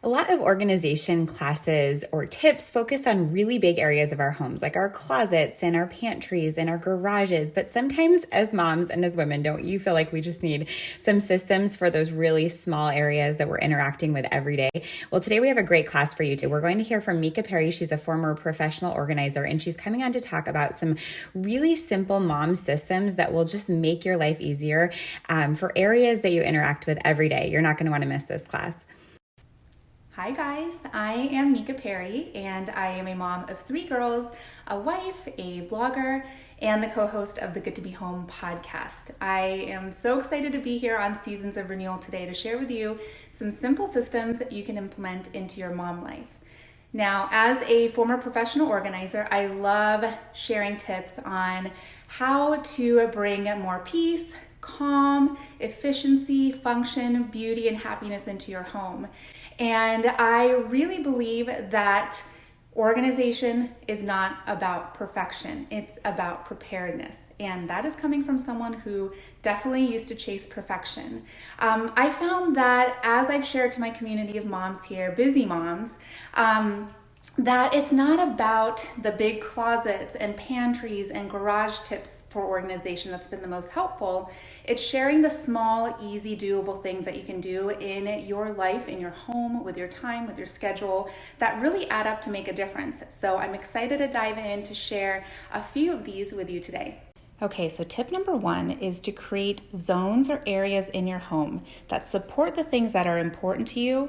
A lot of organization classes or tips focus on really big areas of our homes, like our closets and our pantries and our garages. But sometimes as moms and as women, don't you feel like we just need some systems for those really small areas that we're interacting with every day? Well, today we have a great class for you too. We're going to hear from Mika Perry. She's a former professional organizer, and she's coming on to talk about some really simple mom systems that will just make your life easier for areas that you interact with every day. You're not going to want to miss this class. Hi guys, I am Mika Perry and I am a mom of 3 girls, a wife, a blogger, and the co-host of the Good to Be Home podcast. I am so excited to be here on Seasons of Renewal today to share with you some simple systems that you can implement into your mom life. Now, as a former professional organizer, I love sharing tips on how to bring more peace, calm, efficiency, function, beauty, and happiness into your home. And I really believe that organization is not about perfection. It's about preparedness. And that is coming from someone who definitely used to chase perfection. I found that as I've shared to my community of moms here, busy moms, that it's not about the big closets and pantries and garage tips for organization that's been the most helpful. It's sharing the small, easy, doable things that you can do in your life, in your home, with your time, with your schedule, that really add up to make a difference. So I'm excited to dive in to share a few of these with you today. Okay, so tip number 1 is to create zones or areas in your home that support the things that are important to you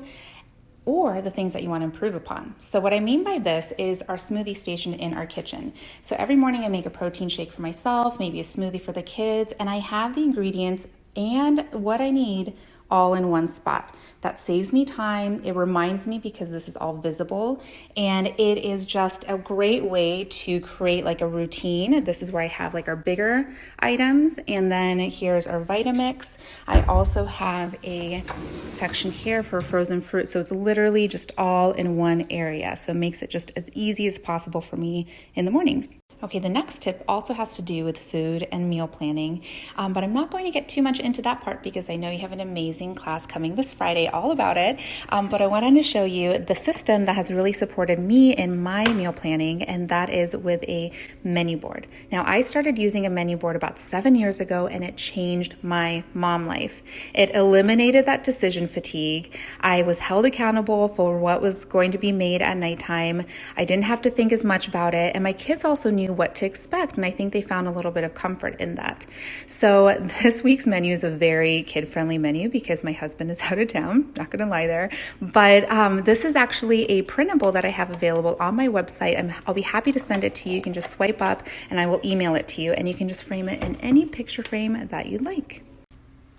or the things that you want to improve upon. So what I mean by this is our smoothie station in our kitchen. So every morning I make a protein shake for myself, maybe a smoothie for the kids, and I have the ingredients and what I need all in one spot. That saves me time. It reminds me because this is all visible, and it is just a great way to create like a routine. This is where I have like our bigger items, and then here's our Vitamix. I also have a section here for frozen fruit, so it's literally just all in one area. So it makes it just as easy as possible for me in the mornings. Okay, the next tip also has to do with food and meal planning, but I'm not going to get too much into that part because I know you have an amazing class coming this Friday all about it, but I wanted to show you the system that has really supported me in my meal planning, and that is with a menu board. Now, I started using a menu board about 7 years ago, and it changed my mom life. It eliminated that decision fatigue. I was held accountable for what was going to be made at nighttime. I didn't have to think as much about it, and my kids also knew what to expect, and I think they found a little bit of comfort in that. So this week's menu is a very kid-friendly menu because my husband is out of town, not gonna lie there, but this is actually a printable that I have available on my website. I'll be happy to send it to you. You can just swipe up and I will email it to you, and you can just frame it in any picture frame that you'd like.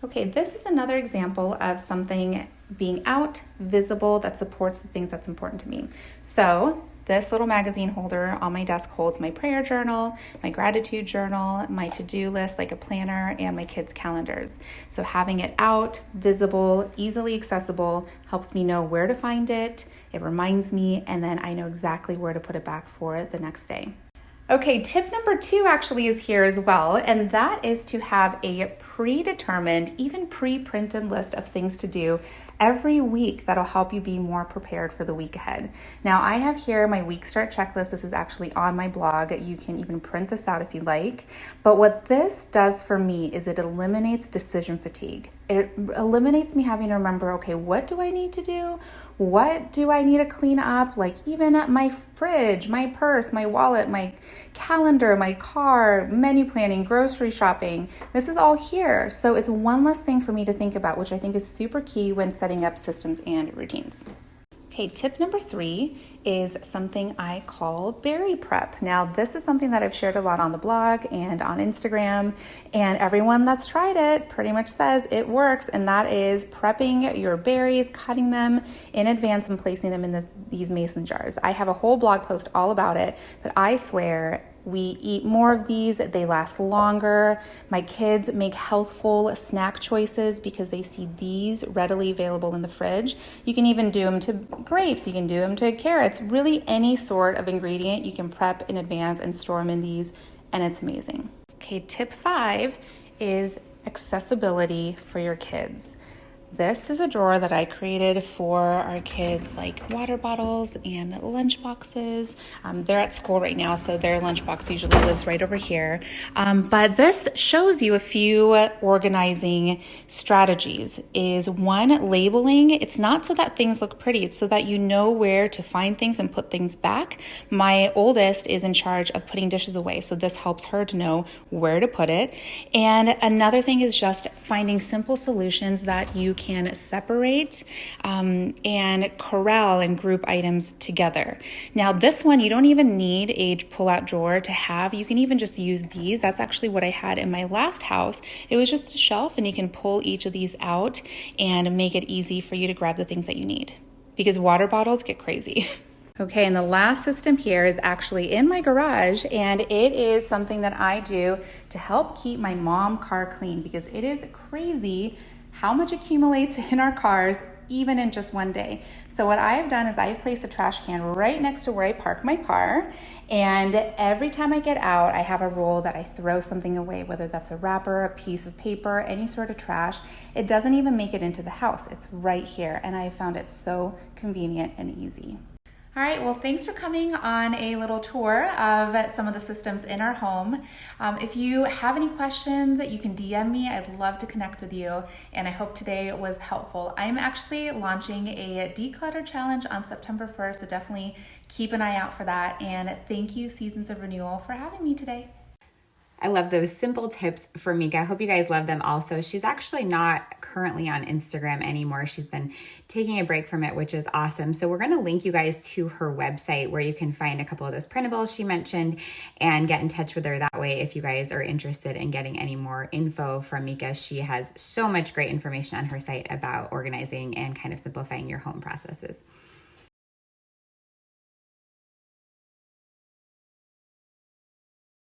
Okay, this is another example of something being out, visible, that supports the things that's important to me. So this little magazine holder on my desk holds my prayer journal, my gratitude journal, my to-do list, like a planner, and my kids' calendars. So having it out, visible, easily accessible, helps me know where to find it. It reminds me, and then I know exactly where to put it back for the next day. Okay, tip number 2 actually is here as well, and that is to have a predetermined, even pre-printed list of things to do every week that'll help you be more prepared for the week ahead. Now, I have here my week start checklist. This is actually on my blog. You can even print this out if you like. But what this does for me is it eliminates decision fatigue. It eliminates me having to remember, okay, what do I need to do? What do I need to clean up? Like even at my fridge, my purse, my wallet, my calendar, my car, menu planning, grocery shopping. This is all here. So it's one less thing for me to think about, which I think is super key when setting up systems and routines. Okay, tip number 3 is something I call berry prep. Now, this is something that I've shared a lot on the blog and on Instagram, and everyone that's tried it pretty much says it works, and that is prepping your berries, cutting them in advance and placing them in these mason jars. I have a whole blog post all about it, but I swear we eat more of these, they last longer. My kids make healthful snack choices because they see these readily available in the fridge. You can even do them to grapes, you can do them to carrots, really any sort of ingredient you can prep in advance and store them in these, and it's amazing. Okay, tip 5 is accessibility for your kids. This is a drawer that I created for our kids, like water bottles and lunch boxes. They're at school right now, so their lunchbox usually lives right over here. But this shows you a few organizing strategies. Is one, labeling. It's not so that things look pretty, it's so that you know where to find things and put things back. My oldest is in charge of putting dishes away, so this helps her to know where to put it. And another thing is just finding simple solutions that you can separate and corral and group items together. Now this one, you don't even need a pull-out drawer to have. You can even just use these. That's actually what I had in my last house. It was just a shelf, and you can pull each of these out and make it easy for you to grab the things that you need, because water bottles get crazy. Okay, and the last system here is actually in my garage, and it is something that I do to help keep my mom car clean, because it is crazy how much accumulates in our cars even in just one day. So what I have done is I have placed a trash can right next to where I park my car, and every time I get out, I have a rule that I throw something away, whether that's a wrapper, a piece of paper, any sort of trash. It doesn't even make it into the house. It's right here, and I have found it so convenient and easy. All right, well, thanks for coming on a little tour of some of the systems in our home. If you have any questions, you can DM me. I'd love to connect with you, and I hope today was helpful. I'm actually launching a declutter challenge on September 1st, so definitely keep an eye out for that. And thank you, Seasons of Renewal, for having me today. I love those simple tips for Mika. I hope you guys love them also. She's actually not currently on Instagram anymore. She's been taking a break from it, which is awesome. So we're going to link you guys to her website where you can find a couple of those printables she mentioned and get in touch with her that way if you guys are interested in getting any more info from Mika. She has so much great information on her site about organizing and kind of simplifying your home processes.